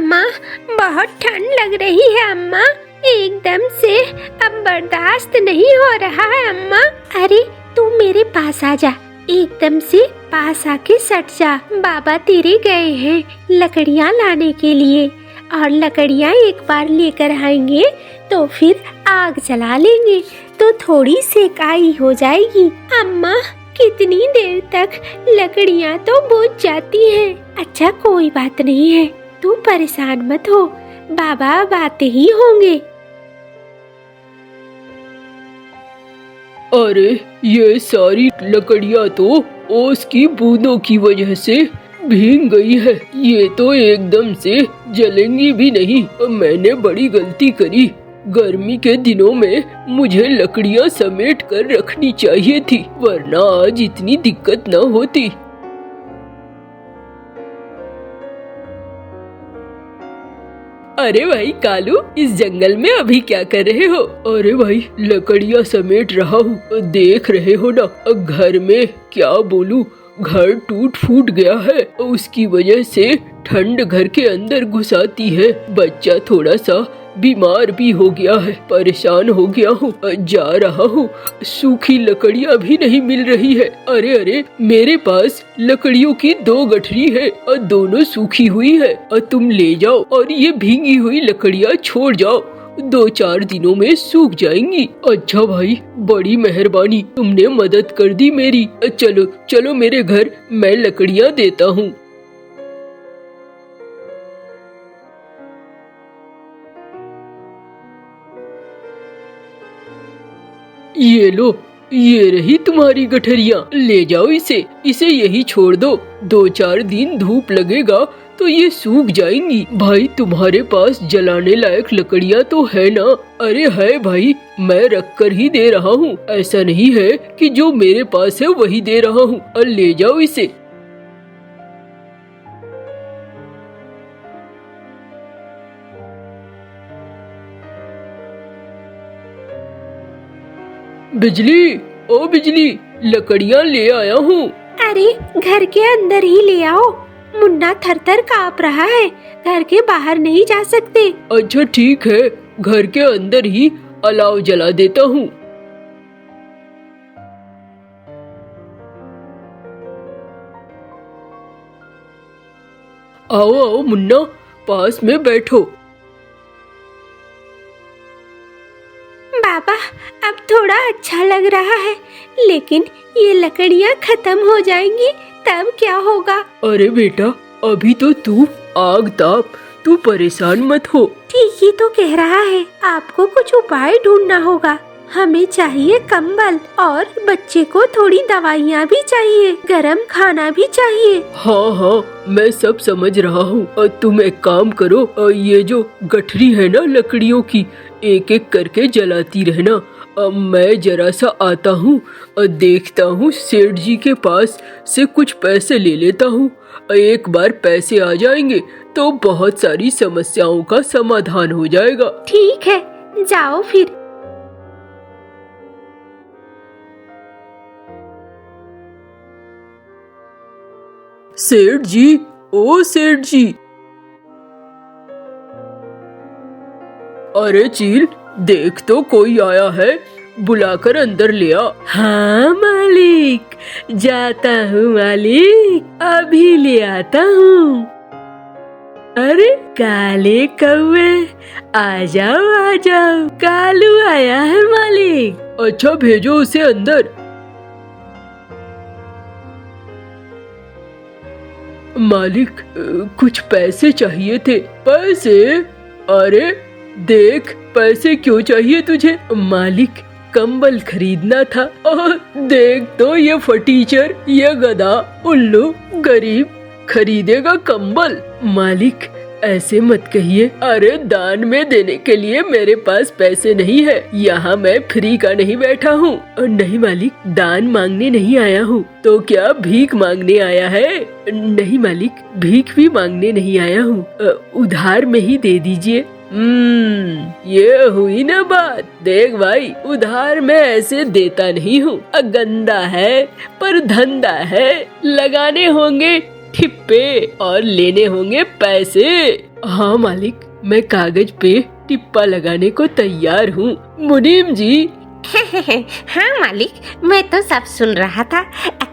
अम्मा, बहुत ठंड लग रही है अम्मा, एकदम से अब बर्दाश्त नहीं हो रहा है अम्मा। अरे तू मेरे पास आ जा, एकदम से पास आके सट जा। बाबा तेरे गए हैं लकड़ियाँ लाने के लिए, और लकड़ियाँ एक बार लेकर आएंगे तो फिर आग जला लेंगे तो थोड़ी सेकाई हो जाएगी। अम्मा, कितनी देर तक लकड़ियाँ तो बुझ जाती हैं। अच्छा कोई बात नहीं है, तू परेशान मत हो, बाबा अब आते ही होंगे। अरे ये सारी लकड़ियाँ तो ओस की बूंदों की वजह से भीग गई है, ये तो एकदम से जलेंगी भी नहीं। मैंने बड़ी गलती करी, गर्मी के दिनों में मुझे लकड़ियाँ समेट कर रखनी चाहिए थी, वरना आज इतनी दिक्कत न होती। अरे भाई कालू, इस जंगल में अभी क्या कर रहे हो? अरे भाई लकड़ियाँ समेट रहा हूँ, देख रहे हो ना घर में, क्या बोलूं, घर टूट फूट गया है, उसकी वजह से ठंड घर के अंदर घुस आती है। बच्चा थोड़ा सा बीमार भी हो गया है, परेशान हो गया हूँ, जा रहा हूँ, सूखी लकड़ियाँ भी नहीं मिल रही है। अरे अरे मेरे पास लकड़ियों की 2 गठरी है और दोनों सूखी हुई है, और तुम ले जाओ और ये भीगी हुई लकड़ियाँ छोड़ जाओ, 2-4 दिनों में सूख जाएंगी। अच्छा भाई, बड़ी मेहरबानी, तुमने मदद कर दी मेरी। चलो चलो मेरे घर, मैं लकड़ियाँ देता हूँ। ये लो, ये रही तुम्हारी गठरियाँ, ले जाओ इसे यही छोड़ दो, 2-4 दिन धूप लगेगा तो ये सूख जाएंगी। भाई तुम्हारे पास जलाने लायक लकड़ियाँ तो है ना? अरे है भाई, मैं रख कर ही दे रहा हूँ, ऐसा नहीं है कि जो मेरे पास है वही दे रहा हूँ, और ले जाओ इसे। बिजली, ओ बिजली, लकड़ियाँ ले आया हूँ। अरे घर के अंदर ही ले आओ, मुन्ना थर-थर काँप रहा है, घर के बाहर नहीं जा सकते। अच्छा ठीक है, घर के अंदर ही अलाव जला देता हूँ। आओ आओ मुन्ना, पास में बैठो। बाबा, अब थोड़ा अच्छा लग रहा है, लेकिन ये लकड़ियाँ खत्म हो जाएंगी तब क्या होगा? अरे बेटा, अभी तो तू आग ताप, तू परेशान मत हो। ठीक ही तो कह रहा है, आपको कुछ उपाय ढूंढना होगा। हमें चाहिए कंबल, और बच्चे को थोड़ी दवाइयाँ भी चाहिए, गरम खाना भी चाहिए। हाँ हाँ, मैं सब समझ रहा हूँ। और तुम एक काम करो, ये जो गठरी है ना लकड़ियों की, एक एक करके जलाती रहना। अब मैं जरा सा आता हूँ और देखता हूँ, सेठ जी के पास से कुछ पैसे ले लेता हूँ। एक बार पैसे आ जाएंगे तो बहुत सारी समस्याओं का समाधान हो जाएगा। ठीक है, जाओ फिर। सेठ जी, ओ सेठ जी। अरे चील, देख तो कोई आया है, बुलाकर अंदर ले आ। हाँ मालिक, जाता हूँ मालिक, अभी ले आता हूँ। अरे काले कौवे, आ जाओ, कालू आया है मालिक। अच्छा भेजो उसे अंदर। मालिक, कुछ पैसे चाहिए थे। पैसे? अरे देख, पैसे क्यों चाहिए तुझे? मालिक, कंबल खरीदना था। और देख तो ये फटीचर, ये गधा, उल्लू, गरीब खरीदेगा कंबल? मालिक ऐसे मत कहिए। अरे दान में देने के लिए मेरे पास पैसे नहीं है, यहाँ मैं फ्री का नहीं बैठा हूँ। नहीं मालिक, दान मांगने नहीं आया हूँ। तो क्या भीख मांगने आया है? नहीं मालिक, भीख भी मांगने नहीं आया हूँ, उधार में ही दे दीजिए। ये हुई ना बात। देख भाई, उधार में ऐसे देता नहीं हूँ, गंदा है पर धंधा है, लगाने होंगे ठिप्पे और लेने होंगे पैसे। हाँ मालिक, मैं कागज पे टिप्पा लगाने को तैयार हूँ। मुनीम जी, हाँ मालिक, मैं तो सब सुन रहा था।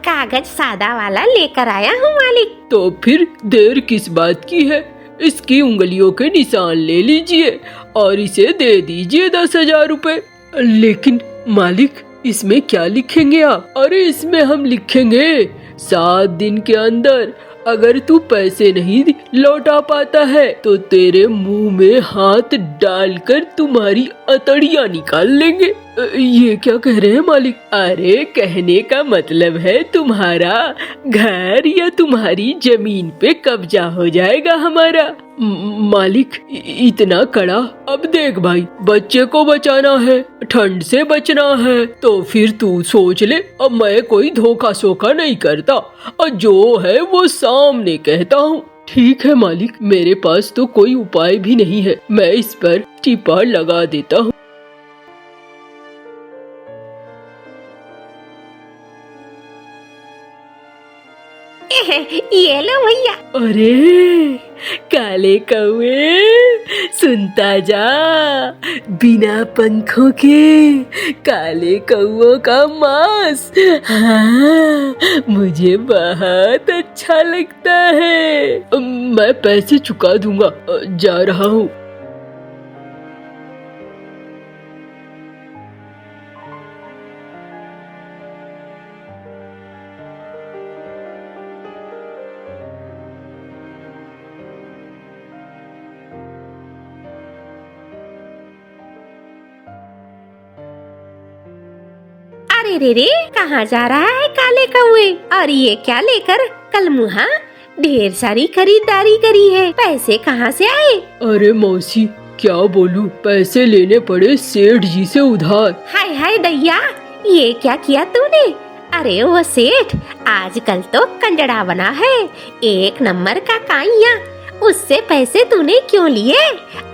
कागज सादा वाला लेकर आया हूँ मालिक। तो फिर देर किस बात की है? इसकी उंगलियों के निशान ले लीजिए और इसे दे दीजिए 10,000 रुपए। लेकिन मालिक, इसमें क्या लिखेंगे आप? अरे इसमें हम लिखेंगे 7 दिन के अंदर अगर तू पैसे नहीं लौटा पाता है तो तेरे मुंह में हाथ डालकर तुम्हारी अतड़ियाँ निकाल लेंगे। ये क्या कह रहे हैं मालिक? अरे कहने का मतलब है तुम्हारा घर या तुम्हारी जमीन पे कब्जा हो जाएगा हमारा। मालिक, इतना कड़ा? अब देख भाई, बच्चे को बचाना है, ठंड से बचना है, तो फिर तू सोच ले। अब मैं कोई धोखा सोखा नहीं करता और जो है वो सामने कहता हूँ। ठीक है मालिक, मेरे पास तो कोई उपाय भी नहीं है, मैं इस पर टिप्पा लगा देता हूँ। ये लो भैया। अरे काले कौवे, सुनता जा, बिना पंखों के काले कौवों का मांस, हाँ, मुझे बहुत अच्छा लगता है। मैं पैसे चुका दूंगा, जा रहा हूँ। अरे रे रे, कहाँ जा रहा है काले कौवे? और ये क्या लेकर? कलमुहा, ढेर सारी खरीदारी करी है, पैसे कहाँ से आए? अरे मौसी, क्या बोलूं, पैसे लेने पड़े सेठ जी से उधार। हाय हाय दैया, ये क्या किया तूने? अरे वो सेठ आजकल तो कंजड़ा बना है, 1 नंबर का काइया। उससे पैसे तूने क्यों लिए?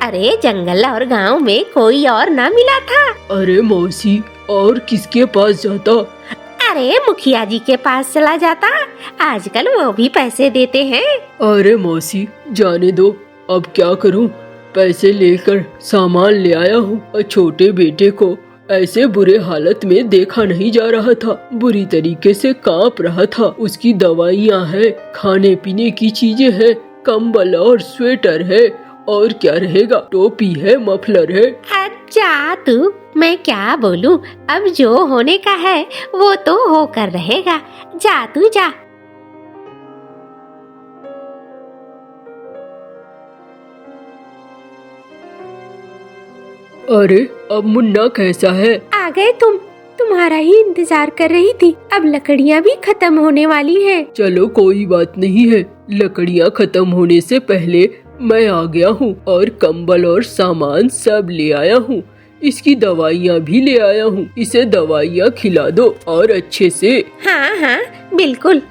अरे जंगल और गांव में कोई और ना मिला था। अरे मौसी, और किसके पास जाता? अरे मुखिया जी के पास चला जाता, आजकल वो भी पैसे देते हैं। अरे मौसी, जाने दो, अब क्या करूं? पैसे लेकर सामान ले आया हूं और छोटे बेटे को ऐसे बुरे हालत में देखा नहीं जा रहा था, बुरी तरीके से कांप रहा था। उसकी दवाइयाँ है, खाने पीने की चीजें है, कंबल और स्वेटर है, और क्या रहेगा, टोपी है, मफलर है। अच्छा तू, मैं क्या बोलूं, अब जो होने का है वो तो होकर रहेगा। जा तू जा। अरे अब मुन्ना कैसा है? आ गए तुम, तुम्हारा ही इंतजार कर रही थी। अब लकड़ियाँ भी खत्म होने वाली हैं। चलो कोई बात नहीं है, लकड़ियाँ खत्म होने से पहले मैं आ गया हूँ और कंबल और सामान सब ले आया हूँ। इसकी दवाइयाँ भी ले आया हूँ, इसे दवाइयाँ खिला दो और अच्छे से। हाँ हाँ बिल्कुल।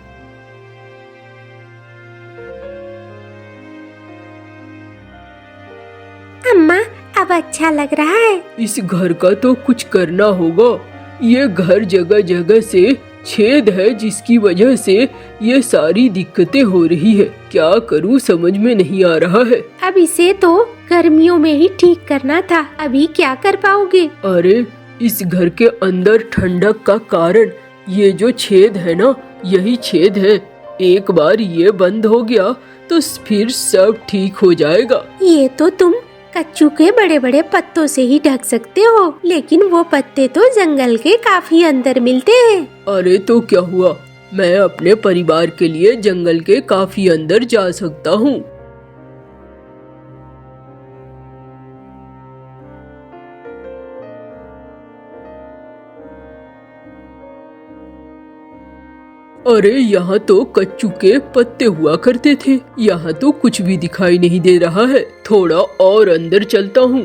अम्मा, अब अच्छा लग रहा है। इस घर का तो कुछ करना होगा। ये घर जगह जगह से छेद है, जिसकी वजह से ये सारी दिक्कतें हो रही है। क्या करूँ समझ में नहीं आ रहा है। अब इसे तो गर्मियों में ही ठीक करना था, अभी क्या कर पाओगे? अरे इस घर के अंदर ठंडक का कारण ये जो छेद है ना, यही छेद है। एक बार ये बंद हो गया तो फिर सब ठीक हो जाएगा। ये तो तुम कच्चू के बड़े बड़े पत्तों से ही ढक सकते हो, लेकिन वो पत्ते तो जंगल के काफी अंदर मिलते हैं। अरे तो क्या हुआ, मैं अपने परिवार के लिए जंगल के काफी अंदर जा सकता हूँ। अरे यहाँ तो कच्चू के पत्ते हुआ करते थे, यहाँ तो कुछ भी दिखाई नहीं दे रहा है। थोड़ा और अंदर चलता हूँ।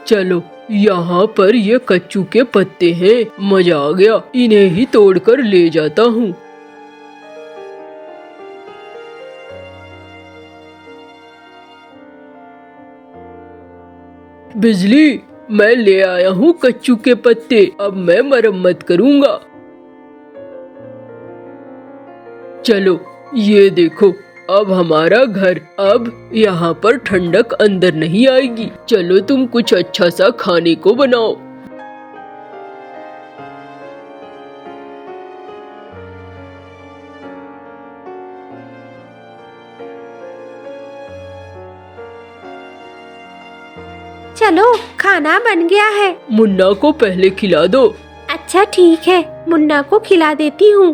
चलो, यहाँ पर ये कच्चू के पत्ते हैं, मजा आ गया, इन्हें ही तोड़कर ले जाता हूँ। बिजली, मैं ले आया हूँ कच्चू के पत्ते, अब मैं मरम्मत करूँगा। चलो ये देखो, अब हमारा घर। अब यहाँ पर ठंडक अंदर नहीं आएगी। चलो तुम कुछ अच्छा सा खाने को बनाओ। चलो खाना बन गया है। मुन्ना को पहले खिला दो। अच्छा ठीक है, मुन्ना को खिला देती हूँ।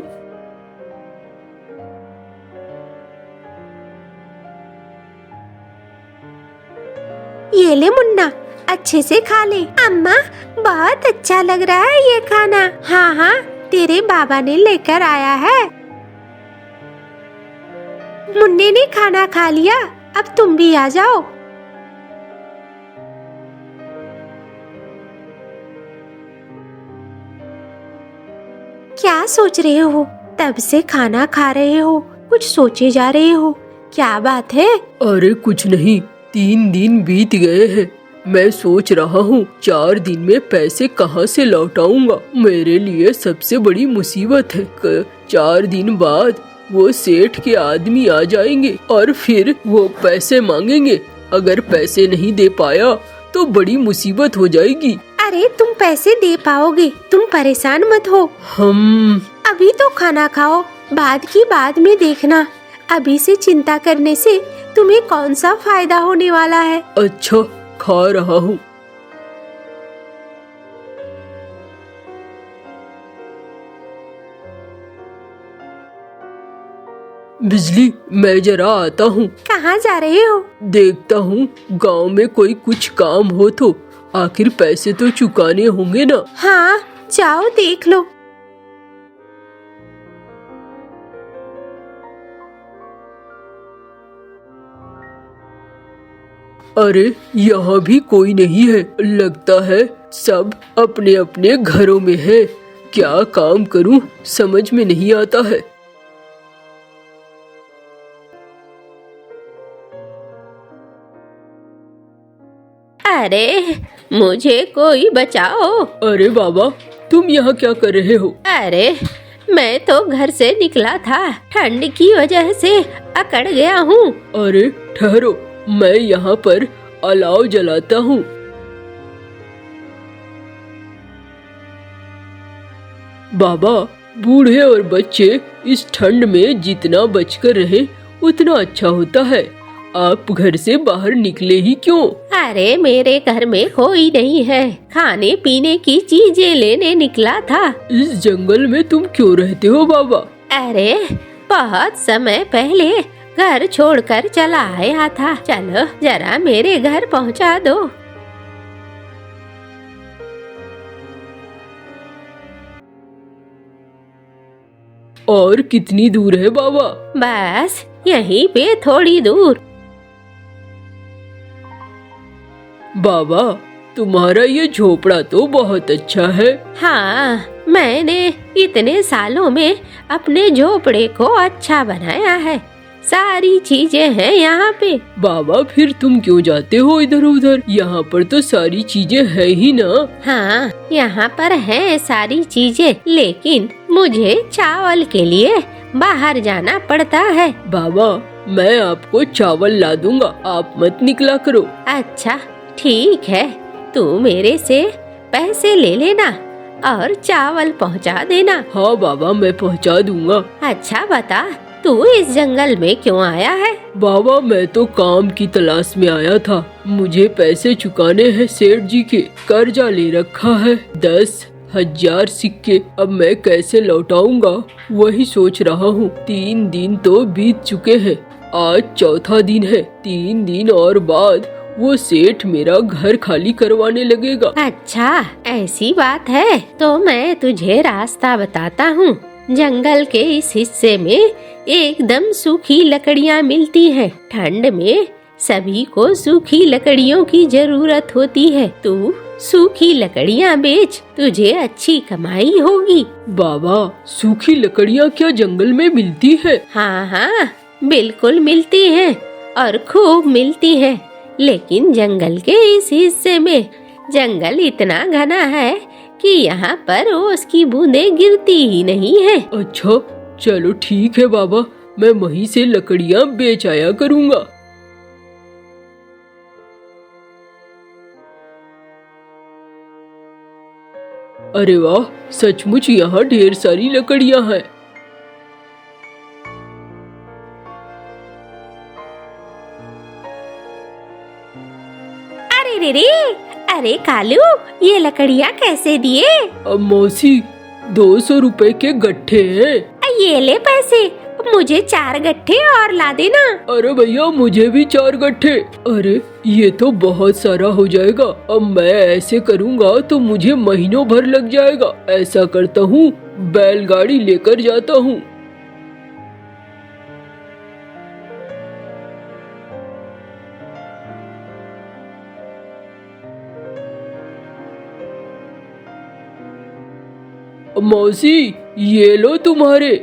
ये ले मुन्ना, अच्छे से खा ले। अम्मा बहुत अच्छा लग रहा है ये खाना। हाँ हाँ, तेरे बाबा ने लेकर आया है। मुन्ने ने खाना खा लिया, अब तुम भी आ जाओ। क्या सोच रहे हो? तब से खाना खा रहे हो, कुछ सोचे जा रहे हो, क्या बात है? अरे कुछ नहीं, 3 दिन बीत गए हैं। मैं सोच रहा हूँ 4 दिन में पैसे कहाँ से लौटाऊंगा। मेरे लिए सबसे बड़ी मुसीबत है। 4 दिन बाद वो सेठ के आदमी आ जाएंगे और फिर वो पैसे मांगेंगे। अगर पैसे नहीं दे पाया तो बड़ी मुसीबत हो जाएगी। अरे तुम पैसे दे पाओगे, तुम परेशान मत हो। हम अभी तो खाना खाओ, बाद की बाद में देखना। अभी से चिंता करने से तुम्हें कौन सा फायदा होने वाला है। अच्छा खा रहा हूँ। बिजली, मैं जरा आता हूँ। कहाँ जा रहे हो? देखता हूँ गांव में कोई कुछ काम हो तो। आखिर पैसे तो चुकाने होंगे ना। हाँ जाओ देख लो। अरे यहाँ भी कोई नहीं है। लगता है सब अपने अपने घरों में है। क्या काम करूँ समझ में नहीं आता है। अरे मुझे कोई बचाओ। अरे बाबा, तुम यहाँ क्या कर रहे हो? अरे मैं तो घर से निकला था, ठंड की वजह से अकड़ गया हूँ। अरे ठहरो, मैं यहाँ पर अलाव जलाता हूँ। बाबा, बूढ़े और बच्चे इस ठंड में जितना बचकर रहे उतना अच्छा होता है। आप घर से बाहर निकले ही क्यों? अरे मेरे घर में कोई नहीं है, खाने पीने की चीजें लेने निकला था। इस जंगल में तुम क्यों रहते हो बाबा? अरे बहुत समय पहले घर छोड़कर चला आया था। चलो जरा मेरे घर पहुंचा दो। और कितनी दूर है बाबा? बस यहीं पे थोड़ी दूर। बाबा, तुम्हारा ये झोपड़ा तो बहुत अच्छा है। हाँ, मैंने इतने सालों में अपने झोपड़े को अच्छा बनाया है। सारी चीजें हैं यहाँ पे। बाबा, फिर तुम क्यों जाते हो इधर उधर? यहाँ पर तो सारी चीजें है ही ना। हाँ, यहाँ पर है सारी चीजें, लेकिन मुझे चावल के लिए बाहर जाना पड़ता है। बाबा, मैं आपको चावल ला दूंगा, आप मत निकला करो। अच्छा ठीक है, तू मेरे से पैसे ले लेना और चावल पहुँचा देना। हाँ बाबा, मैं पहुँचा दूंगा। अच्छा बता, तू इस जंगल में क्यों आया है? बाबा, मैं तो काम की तलाश में आया था। मुझे पैसे चुकाने हैं सेठ जी के। कर्जा ले रखा है 10,000 सिक्के। अब मैं कैसे लौटाऊंगा वही सोच रहा हूँ। 3 दिन तो बीत चुके हैं, आज चौथा दिन है। 3 दिन और बाद वो सेठ मेरा घर खाली करवाने लगेगा। अच्छा ऐसी बात है, तो मैं तुझे रास्ता बताता हूँ। जंगल के इस हिस्से में एकदम सूखी लकड़ियाँ मिलती हैं। ठंड में सभी को सूखी लकड़ियों की जरूरत होती है। तू सूखी लकड़ियाँ बेच, तुझे अच्छी कमाई होगी। बाबा, सूखी लकड़ियाँ क्या जंगल में मिलती है? हाँ हाँ बिल्कुल मिलती हैं और खूब मिलती हैं। लेकिन जंगल के इस हिस्से में जंगल इतना घना है कि यहाँ पर ओस की बूंदें गिरती ही नहीं है। अच्छा चलो ठीक है बाबा, मैं वहीं से लकड़ियाँ बेच आया करूँगा। अरे वाह, सचमुच यहाँ ढेर सारी लकड़ियाँ हैं। अरे रे, अरे कालू, ये लकड़ियाँ कैसे दिए? अब मौसी 200 रुपए के गट्ठे हैं। ये ले पैसे, मुझे 4 गट्ठे और ला देना। अरे भैया मुझे भी 4 गट्ठे। अरे ये तो बहुत सारा हो जाएगा। अब मैं ऐसे करूँगा तो मुझे महीनों भर लग जाएगा। ऐसा करता हूँ, बैलगाड़ी लेकर जाता हूँ। मौसी ये लो तुम्हारे।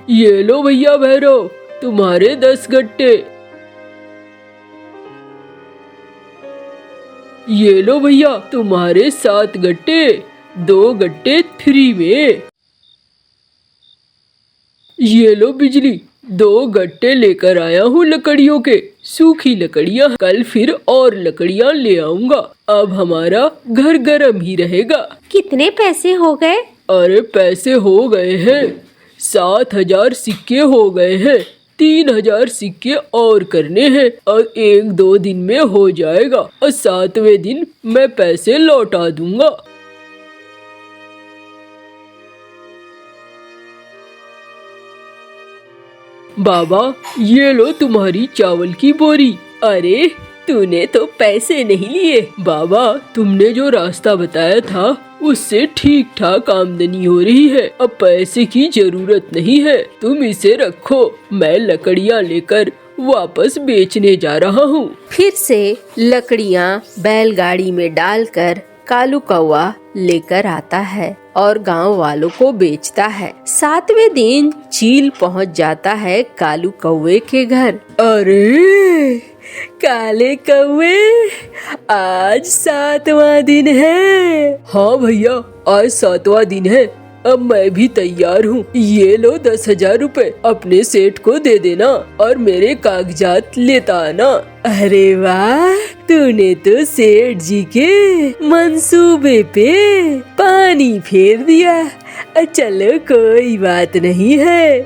ये लो भैया भैरव, तुम्हारे 10 गट्टे। ये लो भैया तुम्हारे 7 गट्टे, 2 गट्टे फ्री में। ये लो बिजली, 2 गट्टे लेकर आया हूँ लकड़ियों के, सूखी लकड़ियाँ। कल फिर और लकड़ियाँ ले आऊंगा। अब हमारा घर गर्म ही रहेगा। कितने पैसे हो गए? अरे पैसे हो गए हैं, 7,000 सिक्के हो गए हैं। 3,000 सिक्के और करने हैं और 1-2 दिन में हो जाएगा और 7वें दिन मैं पैसे लौटा दूंगा। बाबा ये लो तुम्हारी चावल की बोरी। अरे तूने तो पैसे नहीं लिए। बाबा तुमने जो रास्ता बताया था उससे ठीक ठाक आमदनी हो रही है। अब पैसे की जरूरत नहीं है, तुम इसे रखो। मैं लकड़ियाँ लेकर वापस बेचने जा रहा हूँ। फिर से लकड़ियाँ बैलगाड़ी में डालकर कालू कौवा लेकर आता है और गांव वालों को बेचता है। 7वें दिन चील पहुंच जाता है कालू कौवे के घर। अरे काले कौवे, आज 7वां दिन है। हाँ भैया आज 7वां दिन है। अब मैं भी तैयार हूँ। ये लो 10,000 रुपए, अपने सेठ को दे देना और मेरे कागजात लेता आना। अरे वाह, तूने तो सेठ जी के मंसूबे पे पानी फेर दिया। चलो कोई बात नहीं है,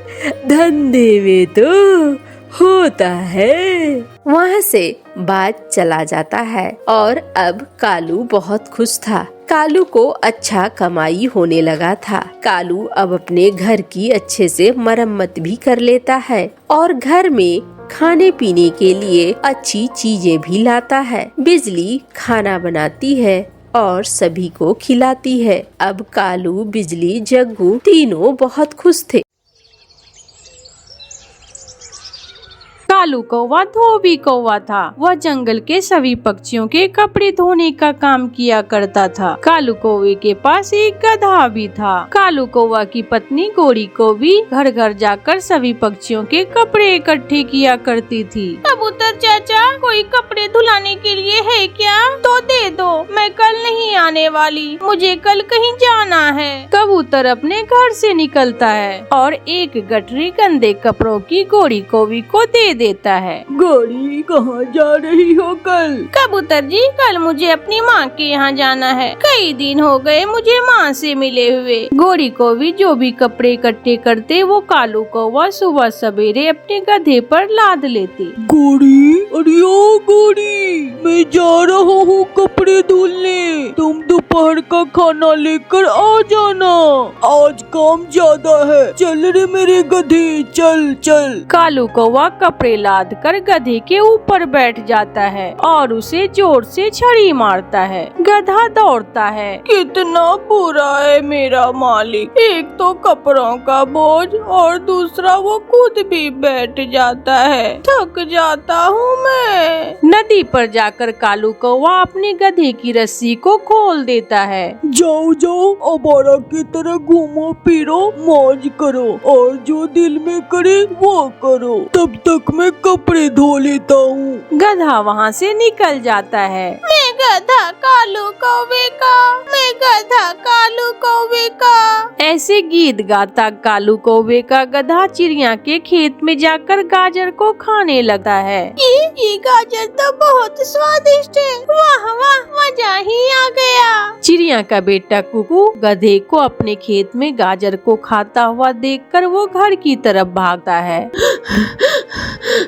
धंधे में तो होता है। वहाँ से बात चला जाता है और अब कालू बहुत खुश था। कालू को अच्छा कमाई होने लगा था। कालू अब अपने घर की अच्छे से मरम्मत भी कर लेता है और घर में खाने पीने के लिए अच्छी चीजें भी लाता है। बिजली खाना बनाती है और सभी को खिलाती है। अब कालू, बिजली, जग्गू तीनों बहुत खुश थे। कालू कौवा धोबी कौवा था। वह जंगल के सभी पक्षियों के कपड़े धोने का काम किया करता था। कालू कौवे के पास एक गधा भी था। कालू कौवा की पत्नी गोरी को भी घर घर जाकर सभी पक्षियों के कपड़े इकट्ठे किया करती थी। कबूतर चाचा, कोई कपड़े धुलाने के लिए है क्या? तो दे दो, मैं कल नहीं आने वाली, मुझे कल कहीं जाना है। कबूतर अपने घर से निकलता है और एक गठरी गंदे कपड़ों की गोरी कौवी को दे देता है। गोरी कहाँ जा रही हो कल? कबूतर जी, कल मुझे अपनी माँ के यहाँ जाना है। कई दिन हो गए मुझे माँ से मिले हुए। गोरी कौवी जो भी कपड़े इकट्ठे करते वो कालू कौवा सुबह सवेरे अपने गधे पर लाद लेते। गोरी, अरे ओ गोरी, मैं जा रहा हूँ कपड़े धुलने, तुम दोपहर का खाना लेकर आ जाना। आज काम ज्यादा है, चल रे मेरे गधे, चल चल। कालू कौवा कपड़े लाद कर गधे के ऊपर बैठ जाता है और उसे जोर से छड़ी मारता है। गधा दौड़ता है। कितना बुरा है मेरा मालिक, एक तो कपड़ों का बोझ और दूसरा वो खुद भी बैठ जाता है। थक जाता हूँ मैं। नदी पर जाकर कालू कौवा अपने गधे की रस्सी को खोल देता देता है। जाओ जाओ, आवारा की तरह घूमो फिरो, मौज करो और जो दिल में करे वो करो। तब तक मैं कपड़े धो लेता हूँ। गधा वहाँ से निकल जाता है। मैं गधा कालू कौवे का, मैं गधा कालू कौवे का। ऐसे गीत गाता कालू कौवे का गधा चिड़िया के खेत में जाकर गाजर को खाने लगता है। ये गाजर तो बहुत स्वादिष्ट है, वाह वाह, मजा ही आ गया। चिड़िया का बेटा कुकू गधे को अपने खेत में गाजर को खाता हुआ देखकर वो घर की तरफ भागता है।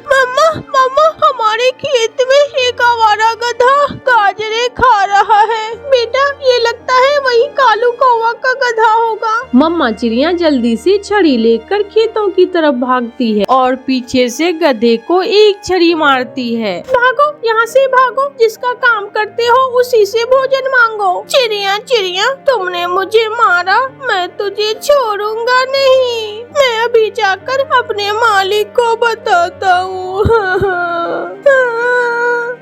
मम्मा मम्मा, हमारे खेत में एक आवारा गधा गाजरें खा रहा है। बेटा, ये लगता है वही कालू कौवा का गधा होगा। मम्मा चिड़िया जल्दी से छड़ी लेकर खेतों की तरफ भागती है और पीछे से गधे को एक छड़ी मारती है। भागो, यहाँ से भागो, जिसका काम करते हो उसी से भोजन मांगो। चिड़िया चिड़िया, तुमने मुझे मारा, मैं तुझे छोड़ूंगा नहीं। मैं अभी जाकर अपने मालिक को बताता हूँ।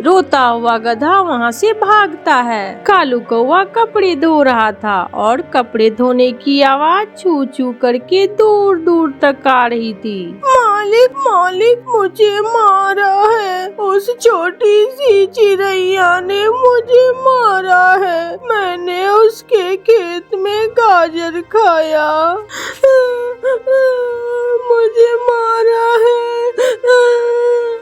रोता हुआ गधा वहाँ से भागता है। कालू कौवा कपड़े धो रहा था और कपड़े धोने की आवाज छू छू करके दूर दूर तक आ रही थी। मालिक मालिक, मुझे मारा है, उस छोटी सी चिड़ैया ने मुझे मारा है। मैंने उसके खेत में गाजर खाया, मुझे मारा है।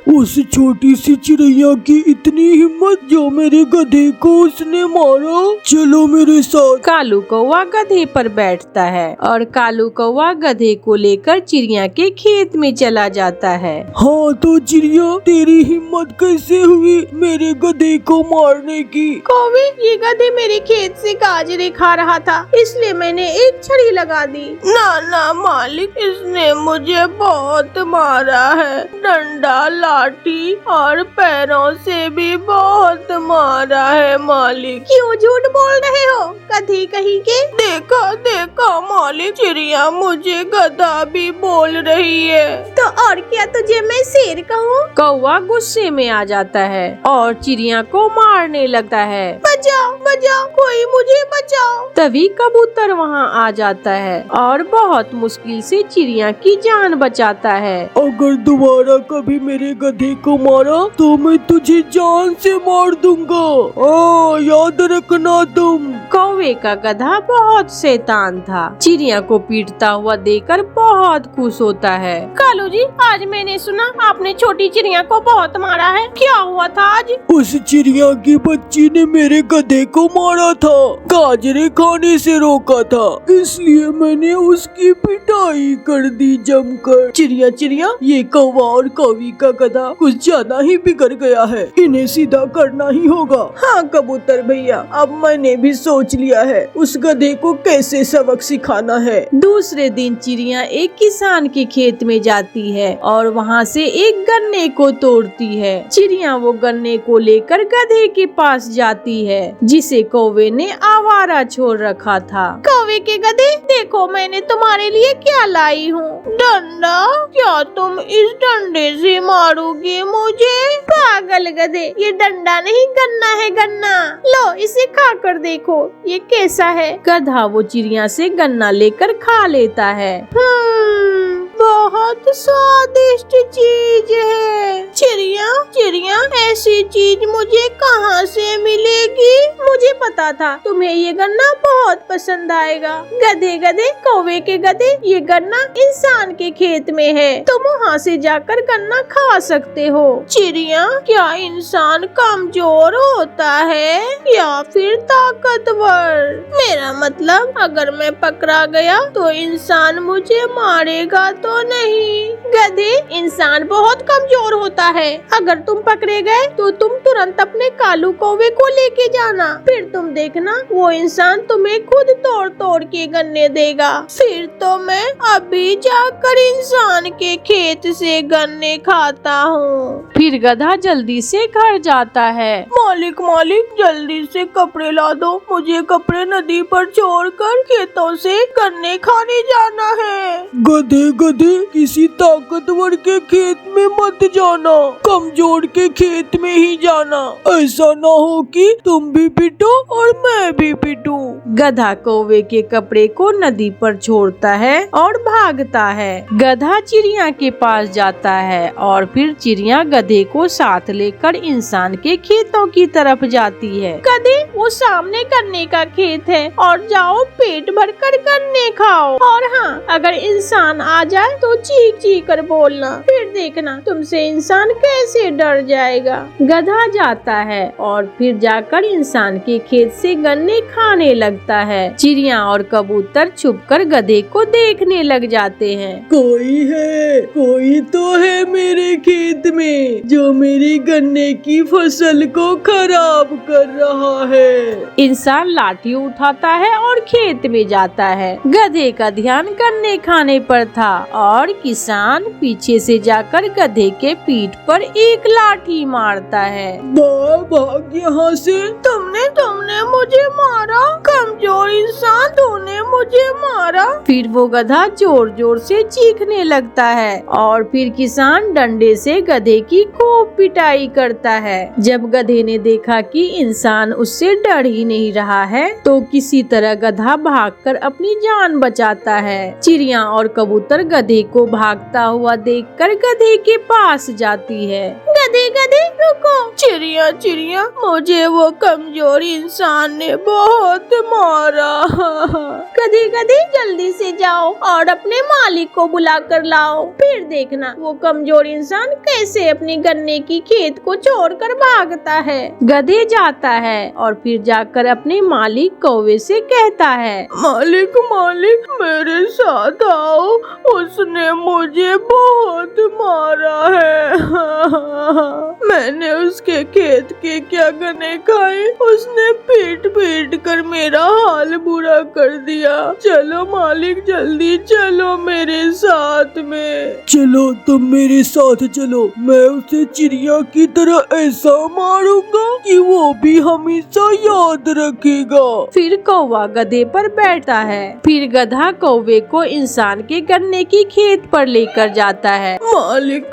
उस छोटी सी चिड़ैया की इतनी हिम्मत जो मेरे गधे को उसने मारा। चलो मेरे साथ। कालू कौवा गधे पर बैठता है और कालू कौवा गधे को लेकर चिड़िया के खेत में चला जाता है। हाँ तो चिड़िया, तेरी हिम्मत कैसे हुई मेरे गधे को मारने की? कौवे, ये गधे मेरे खेत से गाजरें खा रहा था, इसलिए मैंने एक छड़ी लगा दी। ना ना मालिक, इसने मुझे बहुत मारा है, डंडा, लाठी और पैरों से भी बहुत मारा है मालिक। क्यों झूठ बोल रहे हो गधे कहीं के? देखो देखो मालिक, चिड़िया मुझे गधा भी बोल रही है। तो और क्या तुझे मैं शेर कहूँ? कौवा गुस्से में आ जाता है और चिड़िया को मारने लगता है। बचाओ बचाओ, कोई मुझे बचाओ। तभी कबूतर वहाँ आ जाता है और बहुत मुश्किल से चिड़िया की जान बचाता है। अगर दोबारा कभी मेरे गधे को मारा तो मैं तुझे जान से मार दूंगा। याद रखना तुम। कौवे का गधा बहुत शैतान था। चिड़िया को पीटता हुआ देखकर बहुत खुश होता है। कालू जी, आज मैंने सुना आपने छोटी चिड़िया को बहुत मारा है, क्या हुआ था आज? उस चिड़िया की बच्ची ने मेरे गधे को मारा था, गाजरें खाने से रोका था, इसलिए मैंने उसकी पिटाई कर दी जमकर। चिड़िया चिड़िया, ये कौवा और कौवी का गधा कुछ ज्यादा ही बिगड़ गया है, इन्हें सीधा करना ही होगा। हाँ कबूतर भैया, अब मैंने भी सोच लिया है उस गधे को कैसे सबक सिखाना है। दूसरे दिन चिड़िया एक किसान के खेत में जाती है और वहाँ से एक गन्ने को तोड़ती है। चिड़िया वो गन्ने को लेकर गधे के पास जाती है जिसे कौवे ने आवारा छोड़ रखा था। कौवे के गधे, देखो मैंने तुम्हारे लिए क्या लाई हूँ, डंडा। क्या तुम इस डंडे से मारोगे मुझे? पागल गधे, ये डंडा नहीं गन्ना है, गन्ना। लो इसे खा कर देखो ये कैसा है। गधा वो चिड़िया से गन्ना लेकर खा लेता है। बहुत स्वादिष्ट चीज है। चिड़िया चिड़िया, ऐसी चीज मुझे कहाँ से मिलेगी? मुझे पता था तुम्हें ये गन्ना बहुत पसंद आएगा। गधे गधे, कौवे के गधे, ये गन्ना इंसान के खेत में है, तुम वहाँ से जाकर गन्ना खा सकते हो। चिड़िया, क्या इंसान कमजोर होता है या फिर ताकतवर? मेरा मतलब, अगर मैं पकड़ा गया तो इंसान मुझे मारेगा तो नहीं। गधे, इंसान बहुत कमजोर होता है, अगर तुम पकड़े गए तो तुम तुरंत अपने कालू कौवे को लेके जाना, फिर तुम देखना वो इंसान तुम्हें खुद तोड़ तोड़ के गन्ने देगा। फिर तो मैं अभी जाकर इंसान के खेत से गन्ने खाता हूँ। फिर गधा जल्दी से घर जाता है। मालिक मालिक, जल्दी से कपड़े ला दो, मुझे कपड़े नदी पर छोड़कर खेतों से गन्ने खाने जाना है। गधे गधे, किसी ताकतवर के खेत में मत जाना, कमजोर के खेत में ही जाना। ऐसा ना हो कि तुम भी पिटो और मैं भी पिटूं। गधा कौवे के कपड़े को नदी पर छोड़ता है और भागता है। गधा चिड़िया के पास जाता है और फिर चिड़िया गधे को साथ लेकर इंसान के खेतों की तरफ जाती है। गधे, वो सामने गन्ने का खेत है और जाओ पेट भर कर गन्ने खाओ। और हाँ, अगर इंसान आ जाए तो चीख चीख कर बोलना, फिर देखना तुमसे इंसान कैसे डर जाएगा। गधा जाता है और फिर जाकर इंसान के खेत से गन्ने खाने लगता है। चिड़िया और कबूतर छुपकर गधे को देखने लग जाते हैं। कोई तो है मेरे खेत में जो मेरी गन्ने की फसल को खराब कर रहा है। इंसान लाठी उठाता है और खेत में जाता है। गधे का ध्यान गन्ने खाने पर था और किसान पीछे से जाकर गधे के पीठ पर एक लाठी मारता है। भाग यहाँ से। तुमने मुझे मारा, कमजोर इंसान, तूने मुझे मारा। फिर वो गधा जोर जोर से चीखने लगता है और फिर किसान डंडे से गधे की खूब पिटाई करता है। जब गधे ने देखा कि इंसान उससे डर ही नहीं रहा है तो किसी तरह गधा भागकर अपनी जान बचाता है। चिड़िया और कबूतर गधे को भागता हुआ देखकर गधे के पास जाती है। गधे रुको। चिड़िया मुझे वो कमजोर इंसान ने बहुत मारा। गधे जल्दी से जाओ और अपने मालिक को बुला कर लाओ, फिर देखना वो कमजोर इंसान कैसे अपनी गन्ने की खेत को छोड़कर भागता है। गधे जाता है और फिर जाकर अपने मालिक कौवे से कहता है, मालिक मेरे साथ आओ, उसने मुझे बहुत मारा है। मैंने उसके खेत के क्या गन्ने खाए, उसने पीट कर मेरा हाल बुरा कर दिया। चलो मालिक, जल्दी चलो मेरे साथ में। चलो तुम मेरे साथ चलो, मैं उसे चिड़िया की तरह ऐसा मारूंगा कि वो भी हमेशा याद रखेगा। फिर कौवा गधे पर बैठता है। फिर गधा कौवे को इंसान के गन्ने की खेत पर लेकर जाता है। मालिक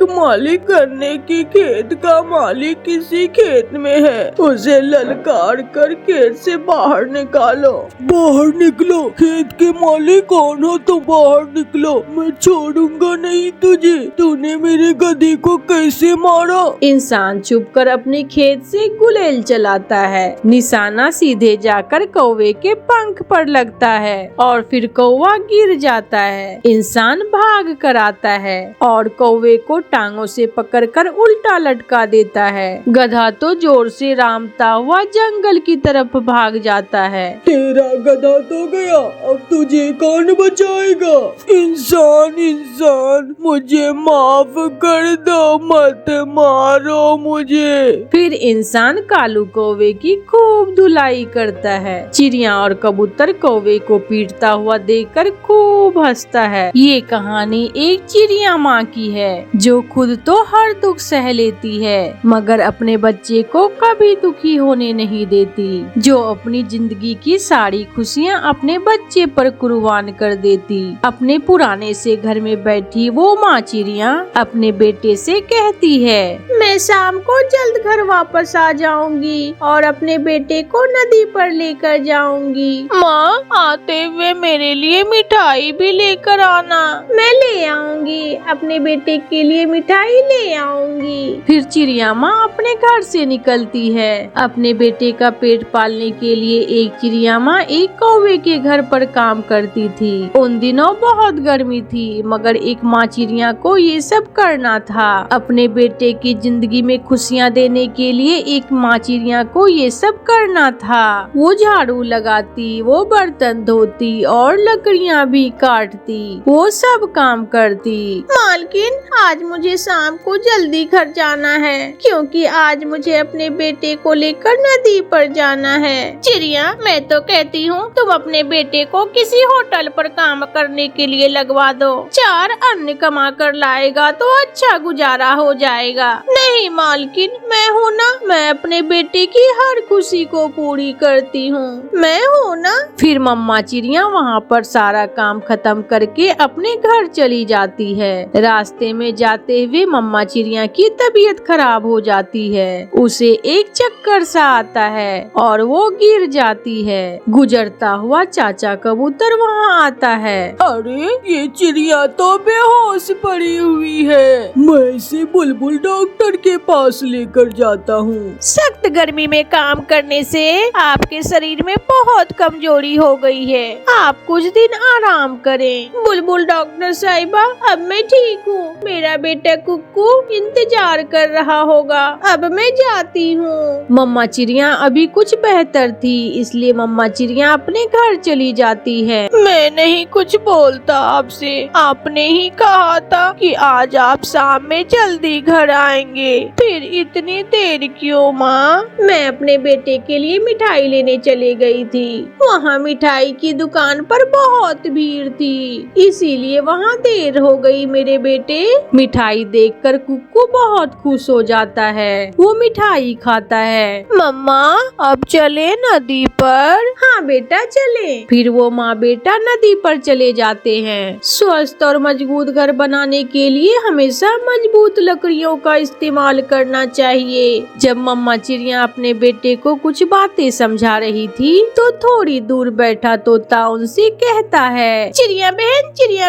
गन्ने की खेत का मालिक किसी खेत में है, उसे ललकार कर खेत से बाहर निकालो। बाहर निकलो, खेत के मालिक कौन हो तो बाहर निकलो, मैं छोड़ूंगा नहीं तुझे। तूने मेरे गधे को कैसे मारा? इंसान छुपकर अपने खेत से गुलेल चलाता है। निशाना सीधे जाकर कौवे के पंख पर लगता है और फिर कौवा गिर जाता है। इंसान भाग कर आता है और कौवे को टांगों से पकड़कर उल्टा लटका देता है। गधा तो जोर से रामता हुआ जंगल की तरफ भाग जाता है। तेरा गधा तो गया, अब तुझे कौन बचाएगा? इंसान मुझे माफ कर दो, मत मारो मुझे। फिर इंसान कालू कौवे की खूब धुलाई करता है। चिड़िया और कबूतर कौवे को पीटता हुआ देखकर खूब हंसता है। ये कहानी एक चिड़िया माँ की है जो खुद तो हर दुख सह लेती है मगर अपने बच्चे को कभी दुखी होने नहीं देती, जो अपनी जिंदगी की सारी खुशियाँ अपने बच्चे पर कुर्बान कर देती। अपने पुराने से घर में बैठी वो माँ चिड़िया अपने बेटे से कहती है, मैं शाम को जल्द घर वापस आ जाऊंगी और अपने बेटे को नदी पर लेकर जाऊंगी। माँ, आते हुए मेरे लिए मिठाई भी लेकर आना। मैं ले आऊंगी, अपने बेटे के लिए मिठाई ले आऊंगी। फिर चिड़िया माँ अपने घर से निकलती है। अपने बेटे का पेट पालने के लिए एक चिड़िया माँ एक कौवे के घर पर काम करती थी। उन दिनों बहुत गर्मी थी मगर एक माँ चिड़िया को ये सब करना था। अपने बेटे की जिंदगी में खुशियाँ देने के लिए एक माँ चिड़िया को ये सब करना था। वो झाड़ू लगाती, वो बर्तन धोती और लकड़ियाँ भी काटती, वो सब काम करती। मालकिन, आज मुझे शाम को जल्दी घर जाना है क्योंकि आज मुझे अपने बेटे को लेकर नदी पर जाना है। चिड़िया, मैं तो कहती हूँ तुम अपने बेटे को किसी होटल पर काम करने के लिए लगवा दो। 4 अन्य कमा कर लाएगा तो अच्छा गुजारा हो जाएगा। नहीं मालकिन, मैं हूँ ना, मैं अपने बेटे की हर खुशी को पूरी करती हूँ, मैं हूँ ना। फिर मम्मा चिड़िया वहाँ पर सारा काम खत्म करके अपने घर चली जाती है। रास्ते में जाते हुए मम्मा चिड़िया की तबीयत खराब हो जाती है। उसे एक चक्कर सा आता है और वो गिर जाती है। गुजरता हुआ चाचा कबूतर वहाँ आता है। अरे ये चिड़िया तो बेहोश पड़ी हुई है, मैं इसे बुलबुल डॉक्टर के पास लेकर जाता हूँ। सख्त गर्मी में काम करने से आपके शरीर में बहुत कमजोरी हो गई है, आप कुछ दिन आराम करें। बुलबुल डॉक्टर साहिबा, अब मैं ठीक हूँ, मेरा बेटा कुक्कू इंतजार कर रहा होगा, अब मैं जाती हूँ। मम्मा चिड़िया अभी कुछ बेहतर थी, इसलिए मम्मा चिड़िया अपने घर चली जाती है। मैं नहीं कुछ बोलता आपसे, आपने ही कहा था कि आज आप शाम में जल्दी घर आएंगे, फिर इतनी देर क्यों माँ? मैं अपने बेटे के लिए मिठाई लेने चली गई थी, वहाँ मिठाई की दुकान पर बहुत भीड़ थी, इसीलिए वहाँ देर हो गई। मेरे बेटे मिठाई देखकर कुक्कू बहुत खुश हो जाता है, वो मिठाई खाता है। मम्मा अब चले नदी पर? हाँ बेटा चले। फिर वो माँ बेटा नदी पर चले जाते हैं। स्वस्थ और मजबूत घर बनाने के लिए हमेशा मजबूत लकड़ियों का इस्तेमाल करना चाहिए। जब मम्मा चिड़िया अपने बेटे को कुछ बातें समझा रही थी तो थोड़ी दूर बैठा तोता उनसे कहता है, चिड़िया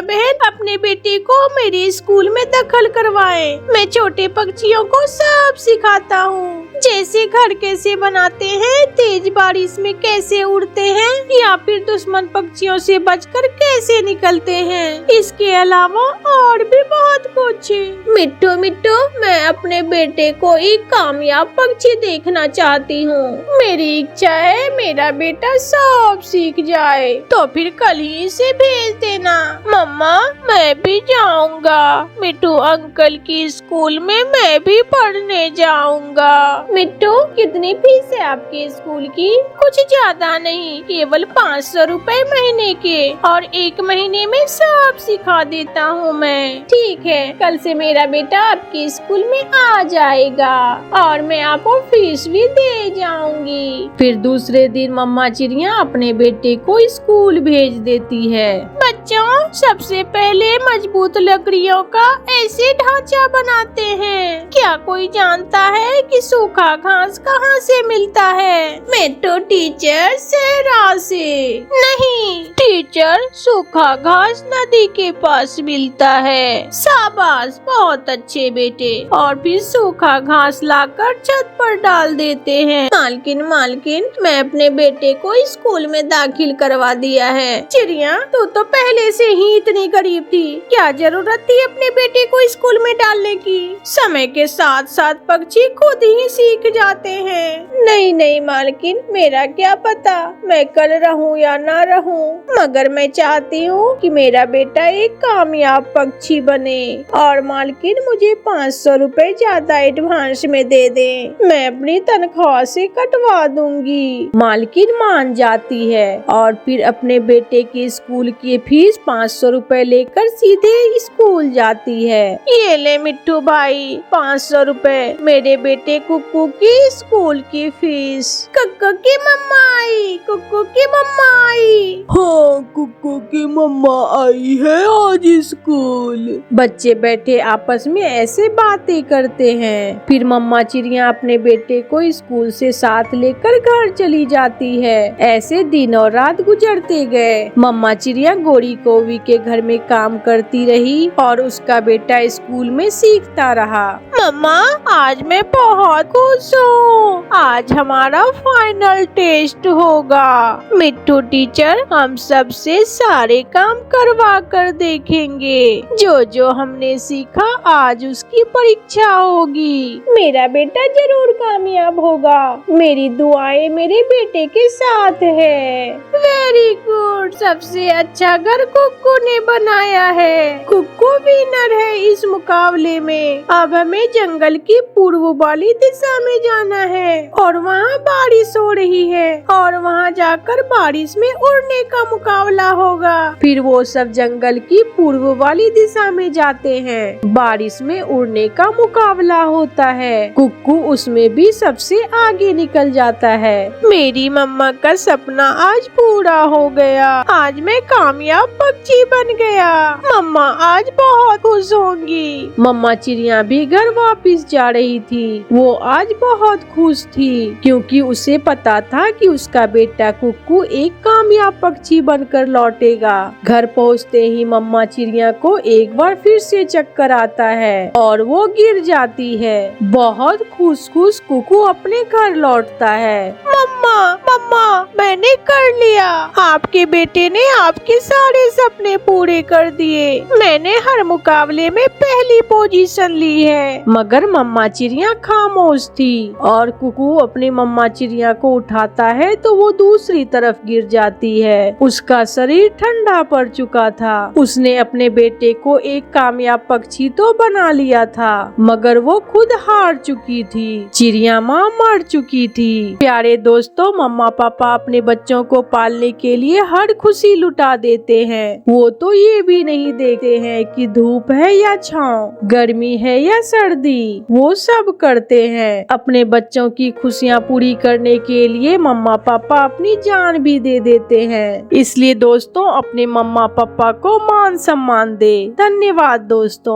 बहन अपने बेटे को मेरे स्कूल में दखल करवाएं। मैं छोटे पक्षियों को सब सिखाता हूँ, जैसे घर कैसे बनाते हैं, तेज बारिश में कैसे उड़ते हैं, या फिर दुश्मन पक्षियों से बचकर कैसे निकलते हैं। इसके अलावा और भी बहुत कुछ। मिट्टू मैं अपने बेटे को एक कामयाब पक्षी देखना चाहती हूँ। मेरी इच्छा है मेरा बेटा सब सीख जाए, तो फिर कल ही इसे भेज देना। मम्मा मैं भी जाऊंगा, मिट्टू अंकल की स्कूल में मैं भी पढ़ने जाऊंगा। मिट्टू कितनी फीस है आपके स्कूल की? कुछ ज्यादा नहीं, केवल 500 रुपए महीने के, और 1 महीने में सब सिखा देता हूँ मैं। ठीक है, कल से मेरा बेटा आपके स्कूल में आ जाएगा और मैं आपको फीस भी दे जाऊंगी। फिर दूसरे दिन मम्मा चिड़िया अपने बेटे को स्कूल भेज देती है। बच्चों, सबसे पहले मजबूत लकड़ियों का ऐसे ढांचा बनाते हैं। क्या कोई जानता है कि सूखा घास कहाँ से मिलता है? मिट्टू टीचर, सहरा से। नहीं टीचर, सूखा घास नदी के पास मिलता है। शाबाश, बहुत अच्छे बेटे। और फिर सूखा घास लाकर छत पर डाल देते हैं। मालकिन मैं अपने बेटे को स्कूल में दाखिल करवा दिया है। चिड़िया, तू तो पहले से ही इतनी गरीब थी, क्या जरूरत थी अपने बेटे को स्कूल में डालने की? समय के साथ साथ पक्षी खुद ही सीख जाते हैं। नहीं मालकिन, मेरा क्या पता मैं कल रहूं या ना रहूं, मगर मैं चाहती हूँ कि मेरा बेटा एक कामयाब पक्षी बने। और मालकिन, मुझे 500 रुपए ज्यादा एडवांस में दे दें, मैं अपनी तनख्वाह से कटवा दूंगी। मालकिन मान जाती है और फिर अपने बेटे की स्कूल की फीस 500 रुपए लेकर सीधे स्कूल जाती है। ये ले मिट्टू भाई, 500 रुपए मेरे बेटे कुक्कू की स्कूल की फीस। कुक्कू की मम्मा आई, कुक्कू की मम्मा आई। हाँ, कुक्कू की मम्मा आई है आज स्कूल। बच्चे बैठे आपस में ऐसे बातें करते हैं। फिर मम्मा चिड़िया अपने बेटे को स्कूल से साथ लेकर घर चली जाती है। ऐसे दिन और रात गुजरते गए। मम्मा चिड़िया गोरी कोवी के घर में काम करती रही और उसका बेटा स्कूल में सीखता रहा। मम्मा, आज मैं बहुत खुश हूँ, आज हमारा फाइनल टेस्ट होगा। मिट्टू टीचर हम सबसे सारे काम करवा कर देखेंगे। जो हमने सीखा आज उसकी परीक्षा होगी। मेरा बेटा जरूर कामयाब होगा, मेरी दुआएं मेरे बेटे के साथ है। वेरी गुड, सबसे अच्छा घर कुक्कू कुक्कू ने बनाया है। कुक्कू विनर है इस मुकाबले में। अब हमें जंगल की पूर्व वाली दिशा में जाना है और वहाँ बारिश हो रही है और वहाँ जाकर बारिश में उड़ने का मुकाबला होगा। फिर वो सब जंगल की पूर्व वाली दिशा में जाते हैं। बारिश में उड़ने का मुकाबला होता है। कुक्कू उसमें भी सबसे आगे निकल जाता है। मेरी मम्मा का सपना आज पूरा हो गया। आज मैं कामयाब पक्षी बन गया। मम्मा आज बहुत खुश होंगी। मम्मा चिड़िया भी घर वापस जा रही थी। वो आज बहुत खुश थी क्योंकि उसे पता था कि उसका बेटा कुक्कू एक कामयाब पक्षी बनकर लौटेगा। घर पहुँचते ही मम्मा चिड़िया को एक बार फिर से चक्कर आता है और वो गिर जाती है। बहुत खुश कुक्कू अपने घर लौटता है। मम्मा मम्मा मैंने कर लिया। आपके बेटे ने आपके सारे सपने पूरे कर दिए। मैंने हर मुकाबले में पहली पोजीशन ली है। मगर मम्मा चिड़िया खामोश थी और कुक्कू अपनी मम्मा चिड़िया को उठाता है तो वो दूसरी तरफ गिर जाती है। उसका शरीर ठंडा पड़ चुका था। उसने अपने बेटे को एक कामयाब पक्षी तो बना लिया था मगर वो खुद हार चुकी थी। चिड़िया माँ मर चुकी थी। प्यारे दोस्तों, मम्मा पापा अपने बच्चों को पालने के लिए हर खुशी लुटा देते हैं। वो तो ये भी नहीं देखते हैं कि धूप है या छांव, गर्मी है या सर्दी। वो सब करते हैं। अपने बच्चों की खुशियाँ पूरी करने के लिए मम्मा पापा अपनी जान भी दे देते हैं। इसलिए दोस्तों, अपने मम्मा पापा को मान सम्मान दे। धन्यवाद दोस्तों।